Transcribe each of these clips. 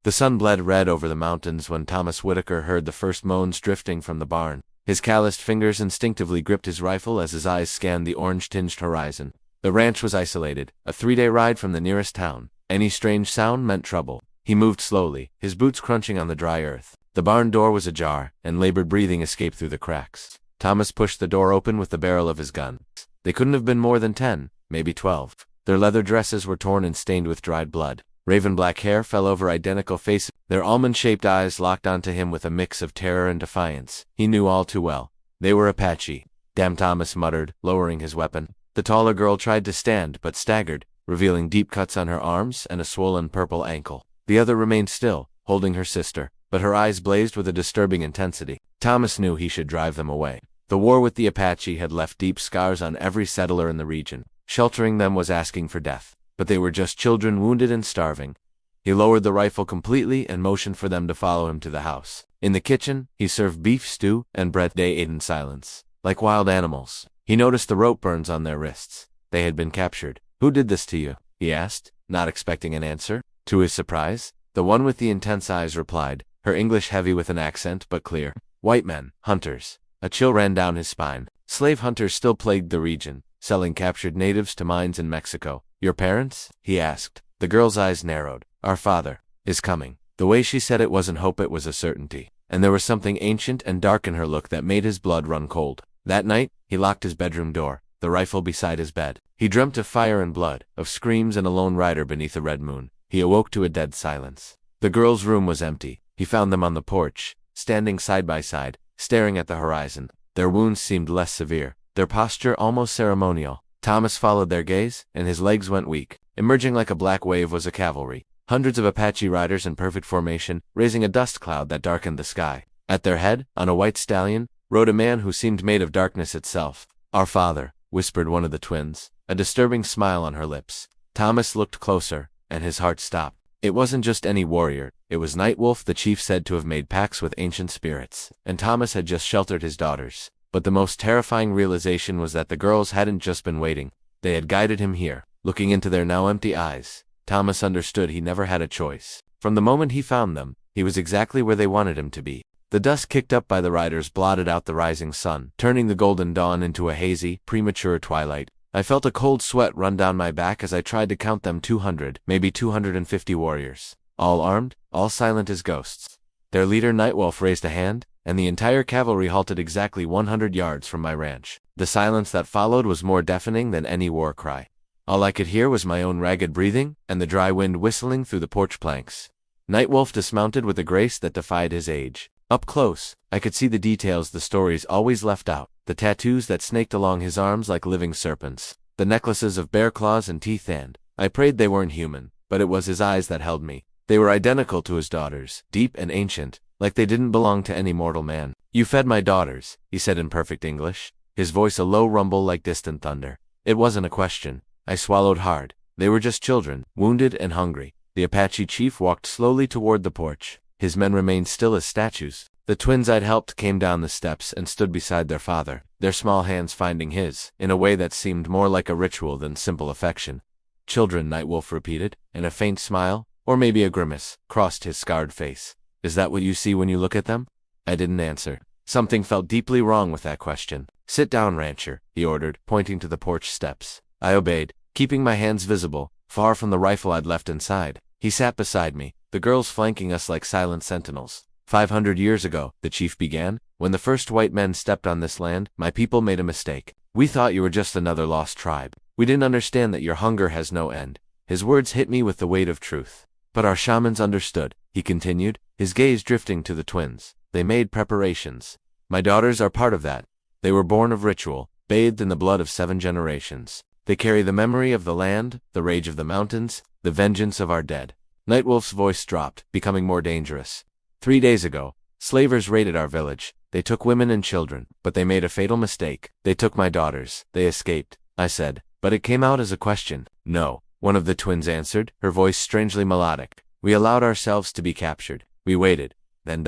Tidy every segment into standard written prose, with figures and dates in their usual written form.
The sun bled red over the mountains when Thomas Whitaker heard the first moans drifting from the barn. His calloused fingers instinctively gripped his rifle as his eyes scanned the orange-tinged horizon. The ranch was isolated, a 3-day ride from the nearest town. Any strange sound meant trouble. He moved slowly, his boots crunching on the dry earth. The barn door was ajar, and labored breathing escaped through the cracks. Thomas pushed the door open with the barrel of his gun. They couldn't have been more than 10, maybe 12. Their leather dresses were torn and stained with dried blood. Raven-black hair fell over identical faces. Their almond-shaped eyes locked onto him with a mix of terror and defiance. He knew all too well. They were Apache. Damn, Thomas muttered, lowering his weapon. The taller girl tried to stand, but staggered, revealing deep cuts on her arms and a swollen purple ankle. The other remained still, holding her sister, but her eyes blazed with a disturbing intensity. Thomas knew he should drive them away. The war with the Apache had left deep scars on every settler in the region. Sheltering them was asking for death. But they were just children wounded and starving. He lowered the rifle completely and motioned for them to follow him to the house. In the kitchen, he served beef stew and bread. They ate in silence, like wild animals. He noticed the rope burns on their wrists. They had been captured. "Who did this to you?" he asked, not expecting an answer. To his surprise, the one with the intense eyes replied, her English heavy with an accent but clear. "White men, hunters." A chill ran down his spine. Slave hunters still plagued the region, selling captured natives to mines in Mexico. "Your parents?" he asked. The girl's eyes narrowed. "Our father is coming." The way she said it wasn't hope, it was a certainty. And there was something ancient and dark in her look that made his blood run cold. That night, he locked his bedroom door, the rifle beside his bed. He dreamt of fire and blood, of screams and a lone rider beneath a red moon. He awoke to a dead silence. The girl's room was empty. He found them on the porch, standing side by side, staring at the horizon. Their wounds seemed less severe, their posture almost ceremonial. Thomas followed their gaze, and his legs went weak. Emerging like a black wave was a cavalry. Hundreds of Apache riders in perfect formation, raising a dust cloud that darkened the sky. At their head, on a white stallion, rode a man who seemed made of darkness itself. "Our father," whispered one of the twins, a disturbing smile on her lips. Thomas looked closer, and his heart stopped. It wasn't just any warrior, it was Nightwolf, the chief said to have made pacts with ancient spirits, and Thomas had just sheltered his daughters. But the most terrifying realization was that the girls hadn't just been waiting, they had guided him here. Looking into their now empty eyes, Thomas understood he never had a choice. From the moment he found them, he was exactly where they wanted him to be. The dust kicked up by the riders blotted out the rising sun, turning the golden dawn into a hazy, premature twilight. I felt a cold sweat run down my back as I tried to count them. 200, maybe 250 warriors. All armed, all silent as ghosts. Their leader Nightwolf raised a hand, and the entire cavalry halted exactly 100 yards from my ranch. The silence that followed was more deafening than any war cry. All I could hear was my own ragged breathing, and the dry wind whistling through the porch planks. Nightwolf dismounted with a grace that defied his age. Up close, I could see the details the stories always left out, the tattoos that snaked along his arms like living serpents, the necklaces of bear claws and teeth, and I prayed they weren't human, but it was his eyes that held me. They were identical to his daughters, deep and ancient, like they didn't belong to any mortal man. "You fed my daughters," he said in perfect English, his voice a low rumble like distant thunder. It wasn't a question. I swallowed hard. They were just children, wounded and hungry. The Apache chief walked slowly toward the porch. His men remained still as statues. The twins I'd helped came down the steps and stood beside their father, their small hands finding his, in a way that seemed more like a ritual than simple affection. "Children," Nightwolf repeated, and a faint smile, or maybe a grimace, crossed his scarred face. "Is that what you see when you look at them?" I didn't answer. Something felt deeply wrong with that question. "Sit down, rancher," he ordered, pointing to the porch steps. I obeyed, keeping my hands visible, far from the rifle I'd left inside. He sat beside me, the girls flanking us like silent sentinels. 500 years ago, the chief began, when the first white men stepped on this land, my people made a mistake. We thought you were just another lost tribe. We didn't understand that your hunger has no end." His words hit me with the weight of truth. "But our shamans understood," he continued, his gaze drifting to the twins. "They made preparations. My daughters are part of that. They were born of ritual, bathed in the blood of 7 generations. They carry the memory of the land, the rage of the mountains, the vengeance of our dead." Nightwolf's voice dropped, becoming more dangerous. 3 days ago, slavers raided our village. They took women and children, but they made a fatal mistake. They took my daughters. They escaped," I said, but it came out as a question. "No," one of the twins answered, her voice strangely melodic. "We allowed ourselves to be captured. We waited. Then ...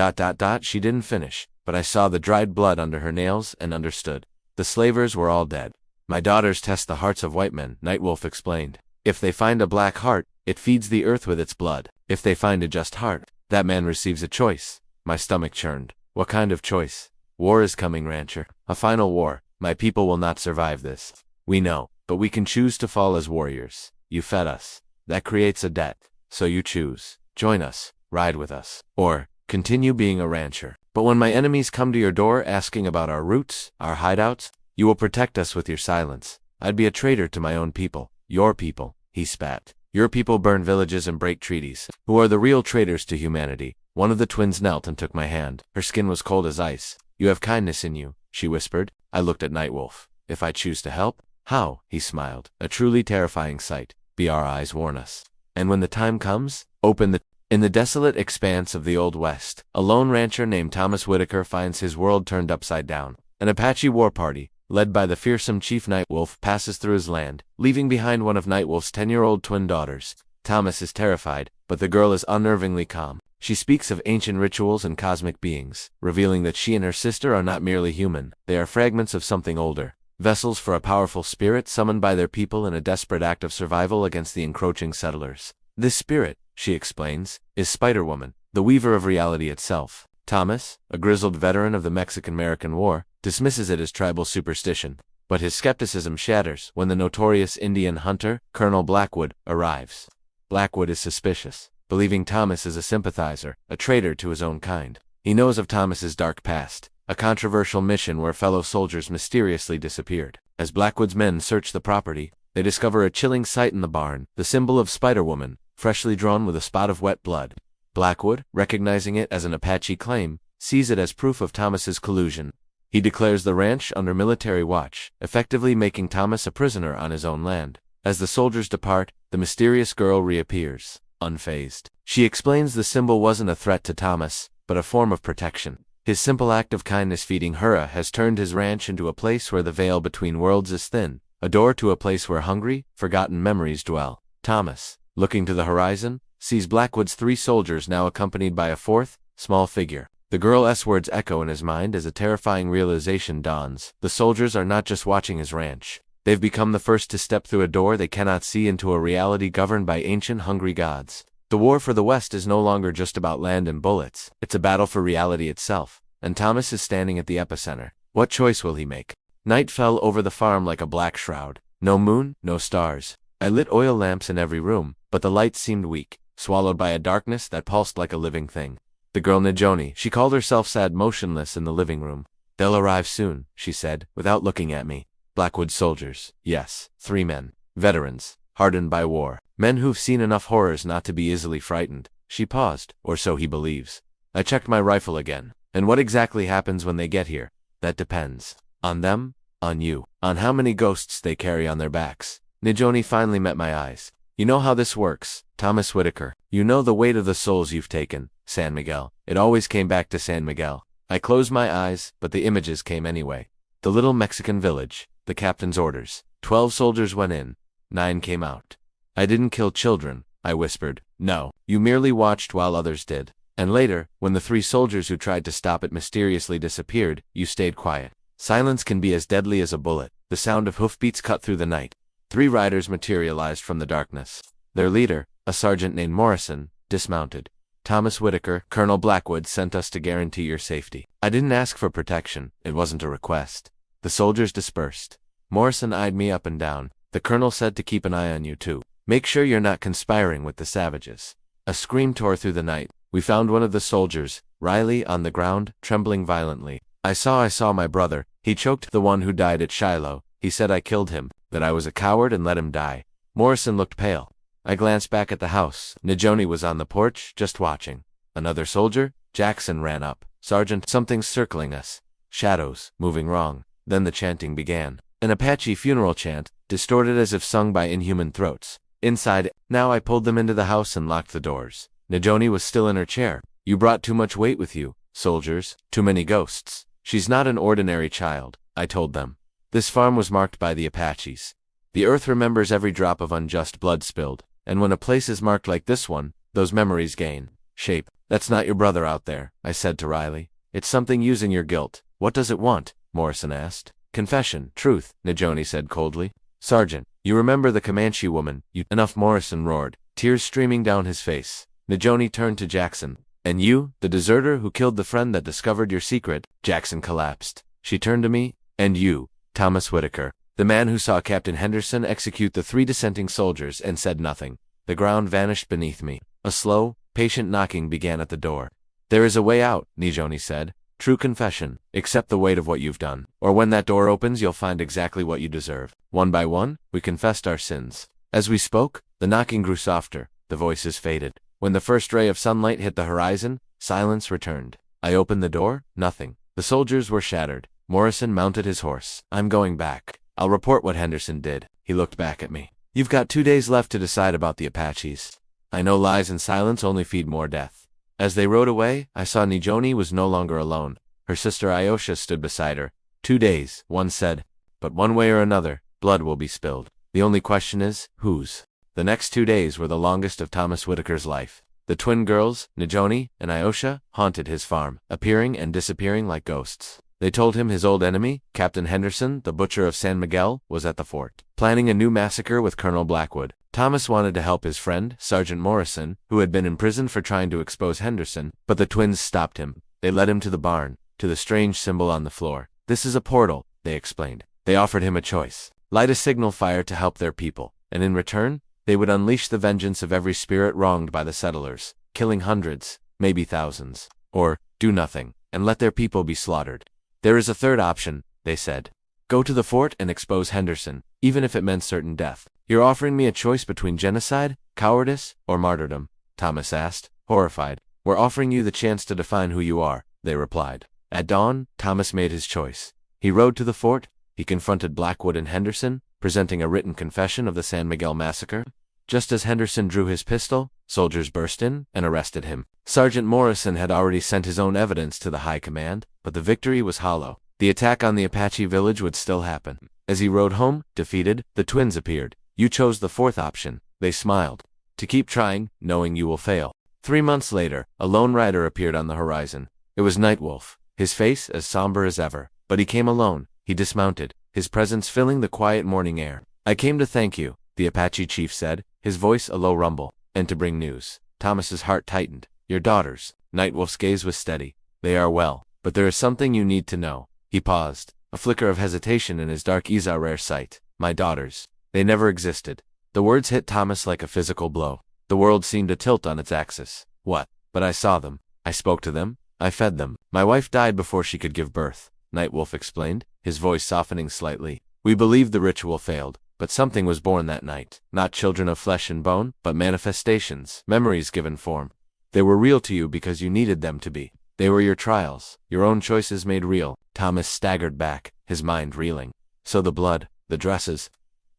She didn't finish, but I saw the dried blood under her nails and understood. The slavers were all dead. My daughters test the hearts of white men," Nightwolf explained. "If they find a black heart, It feeds the earth with its blood. If they find a just heart, that man receives a choice. My stomach churned. What kind of choice? War is coming, rancher. A final war. My people will not survive this. We know, but we can choose to fall as warriors. You fed us. That creates a debt. So you choose. Join us. Ride with us. Or continue being a rancher. But when my enemies come to your door asking about our roots, our hideouts, you will protect us with your silence. I'd be a traitor to my own people. Your people, he spat. Your people burn villages and break treaties. Who are the real traitors to humanity? One of the twins knelt and took my hand. Her skin was cold as ice. You have kindness in you, she whispered. I looked at Nightwolf. If I choose to help? How? He smiled. A truly terrifying sight. Our eyes warn us. And when the time comes, open the... In the desolate expanse of the Old West, a lone rancher named Thomas Whitaker finds his world turned upside down. An Apache war party, led by the fearsome Chief Nightwolf, passes through his land, leaving behind one of Nightwolf's 10-year-old twin daughters. Thomas is terrified, but the girl is unnervingly calm. She speaks of ancient rituals and cosmic beings, revealing that she and her sister are not merely human. They are fragments of something older. Vessels for a powerful spirit summoned by their people in a desperate act of survival against the encroaching settlers. This spirit, she explains, is Spider-Woman, the weaver of reality itself. Thomas, a grizzled veteran of the Mexican-American War, dismisses it as tribal superstition. But his skepticism shatters when the notorious Indian hunter, Colonel Blackwood, arrives. Blackwood is suspicious, believing Thomas is a sympathizer, a traitor to his own kind. He knows of Thomas's dark past, a controversial mission where fellow soldiers mysteriously disappeared. As Blackwood's men search the property, they discover a chilling sight in the barn, the symbol of Spider-Woman, freshly drawn with a spot of wet blood. Blackwood, recognizing it as an Apache claim, sees it as proof of Thomas's collusion. He declares the ranch under military watch, effectively making Thomas a prisoner on his own land. As the soldiers depart, the mysterious girl reappears, unfazed. She explains the symbol wasn't a threat to Thomas, but a form of protection. His simple act of kindness feeding her has turned his ranch into a place where the veil between worlds is thin, a door to a place where hungry, forgotten memories dwell. Thomas, looking to the horizon, sees Blackwood's 3 soldiers now accompanied by a 4th, small figure. The girl's words echo in his mind as a terrifying realization dawns. The soldiers are not just watching his ranch. They've become the first to step through a door they cannot see into a reality governed by ancient hungry gods. The war for the West is no longer just about land and bullets. It's a battle for reality itself. And Thomas is standing at the epicenter. What choice will he make? Night fell over the farm like a black shroud. No moon, no stars. I lit oil lamps in every room, but the light seemed weak, swallowed by a darkness that pulsed like a living thing. The girl Najoni, she called herself, sat motionless in the living room. They'll arrive soon, she said, without looking at me. Blackwood's soldiers. Yes, 3 men. Veterans, hardened by war. Men who've seen enough horrors not to be easily frightened. She paused, or so he believes. I checked my rifle again. And what exactly happens when they get here? That depends. On them, on you, on how many ghosts they carry on their backs. Najoni finally met my eyes. You know how this works, Thomas Whitaker. You know the weight of the souls you've taken, San Miguel. It always came back to San Miguel. I closed my eyes, but the images came anyway. The little Mexican village, the captain's orders. 12 soldiers went in. 9 came out. I didn't kill children, I whispered. No, you merely watched while others did. And later, when the 3 soldiers who tried to stop it mysteriously disappeared, you stayed quiet. Silence can be as deadly as a bullet. The sound of hoofbeats cut through the night. 3 riders materialized from the darkness. Their leader, a sergeant named Morrison, dismounted. Thomas Whitaker, Colonel Blackwood sent us to guarantee your safety. I didn't ask for protection. It wasn't a request. The soldiers dispersed. Morrison eyed me up and down. The colonel said to keep an eye on you too. Make sure you're not conspiring with the savages. A scream tore through the night. We found one of the soldiers, Riley, on the ground, trembling violently. I saw my brother. He choked. The one who died at Shiloh. He said I killed him, that I was a coward and let him die. Morrison looked pale. I glanced back at the house. Najoni was on the porch, just watching. Another soldier? Jackson ran up. Sergeant, something's circling us. Shadows, moving wrong. Then the chanting began. An Apache funeral chant, distorted as if sung by inhuman throats. Inside, now I pulled them into the house and locked the doors. Najoni was still in her chair. You brought too much weight with you, soldiers. Too many ghosts. She's not an ordinary child, I told them. This farm was marked by the Apaches. The earth remembers every drop of unjust blood spilled, and when a place is marked like this one, those memories gain shape. That's not your brother out there, I said to Riley. It's something using your guilt. What does it want? Morrison asked. Confession, truth, Najoni said coldly. Sergeant, you remember the Comanche woman, you— Enough, Morrison roared. tears streaming down his face. Nijoni turned to Jackson. And you, the deserter who killed the friend that discovered your secret? Jackson collapsed. She turned to me. And you, Thomas Whitaker, the man who saw Captain Henderson execute the 3 dissenting soldiers and said nothing. The ground vanished beneath me. A slow, patient knocking began at the door. There is a way out, Nijoni said. True confession. Accept the weight of what you've done. Or when that door opens, you'll find exactly what you deserve. One by one, we confessed our sins. As we spoke, the knocking grew softer. The voices faded. When the first ray of sunlight hit the horizon, silence returned. I opened the door. Nothing. The soldiers were shattered. Morrison mounted his horse. I'm going back. I'll report what Henderson did. He looked back at me. You've got 2 days left to decide about the Apaches. I know lies and silence only feed more death. As they rode away, I saw Nijoni was no longer alone. Her sister Iosha stood beside her. 2 days, one said. But one way or another, blood will be spilled. The only question is, whose? The next 2 days were the longest of Thomas Whitaker's life. The twin girls, Nijoni and Iosha, haunted his farm, appearing and disappearing like ghosts. They told him his old enemy, Captain Henderson, the butcher of San Miguel, was at the fort, planning a new massacre with Colonel Blackwood. Thomas wanted to help his friend, Sergeant Morrison, who had been imprisoned for trying to expose Henderson, but the twins stopped him. They led him to the barn, to the strange symbol on the floor. This is a portal, they explained. They offered him a choice. Light a signal fire to help their people, and in return, they would unleash the vengeance of every spirit wronged by the settlers, killing hundreds, maybe thousands. Or, do nothing, and let their people be slaughtered. There is a third option, they said. Go to the fort and expose Henderson, even if it meant certain death. You're offering me a choice between genocide, cowardice, or martyrdom? Thomas asked, horrified. We're offering you the chance to define who you are, they replied. At dawn, Thomas made his choice. He rode to the fort. He confronted Blackwood and Henderson, presenting a written confession of the San Miguel massacre. Just as Henderson drew his pistol, soldiers burst in and arrested him. Sergeant Morrison had already sent his own evidence to the high command, but the victory was hollow. The attack on the Apache village would still happen. As he rode home, defeated, the twins appeared. You chose the fourth option, they smiled. To keep trying, knowing you will fail. 3 months later, a lone rider appeared on the horizon. It was Nightwolf, his face as somber as ever. But he came alone. He dismounted, his presence filling the quiet morning air. I came to thank you, the Apache chief said, his voice a low rumble, and to bring news. Thomas's heart tightened. Your daughters. Nightwolf's gaze was steady. They are well, but there is something you need to know. He paused, a flicker of hesitation in his dark eyes a rare sight. My daughters. They never existed. The words hit Thomas like a physical blow. The world seemed to tilt on its axis. What? But I saw them. I spoke to them. I fed them. My wife died before she could give birth, Nightwolf explained, his voice softening slightly. We believed the ritual failed, but something was born that night. Not children of flesh and bone, but manifestations, memories given form. They were real to you because you needed them to be. They were your trials, your own choices made real. Thomas staggered back, his mind reeling. So the blood, the dresses.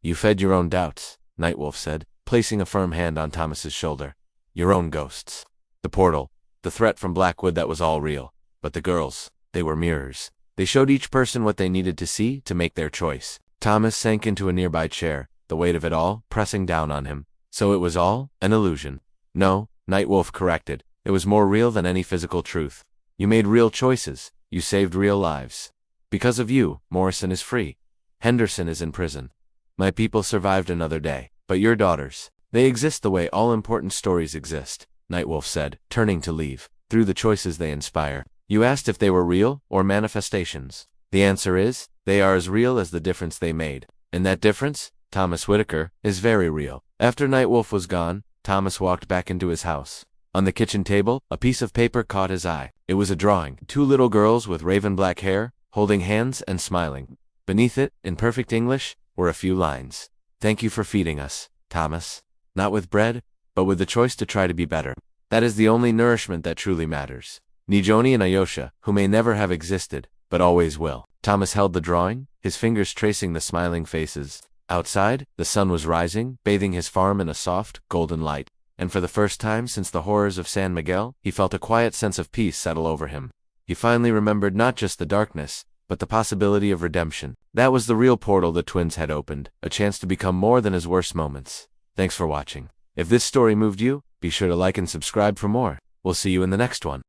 You fed your own doubts, Nightwolf said, placing a firm hand on Thomas's shoulder. Your own ghosts. The portal, the threat from Blackwood, that was all real. But the girls, they were mirrors. They showed each person what they needed to see to make their choice. Thomas sank into a nearby chair, the weight of it all pressing down on him. So it was all an illusion. No, Nightwolf corrected. It was more real than any physical truth. You made real choices. You saved real lives. Because of you, Morrison is free. Henderson is in prison. My people survived another day. But your daughters, they exist the way all important stories exist, Nightwolf said, turning to leave. Through the choices they inspire. You asked if they were real or manifestations. The answer is, they are as real as the difference they made. And that difference, Thomas Whitaker, is very real. After Nightwolf was gone, Thomas walked back into his house. On the kitchen table, a piece of paper caught his eye. It was a drawing. 2 little girls with raven black hair, holding hands and smiling. Beneath it, in perfect English, were a few lines. Thank you for feeding us, Thomas. Not with bread, but with the choice to try to be better. That is the only nourishment that truly matters. Nijoni and Iosha, who may never have existed, but always will. Thomas held the drawing, his fingers tracing the smiling faces. Outside, the sun was rising, bathing his farm in a soft, golden light. And for the first time since the horrors of San Miguel, he felt a quiet sense of peace settle over him. He finally remembered not just the darkness, but the possibility of redemption. That was the real portal the twins had opened, a chance to become more than his worst moments. Thanks for watching. If this story moved you, be sure to like and subscribe for more. We'll see you in the next one.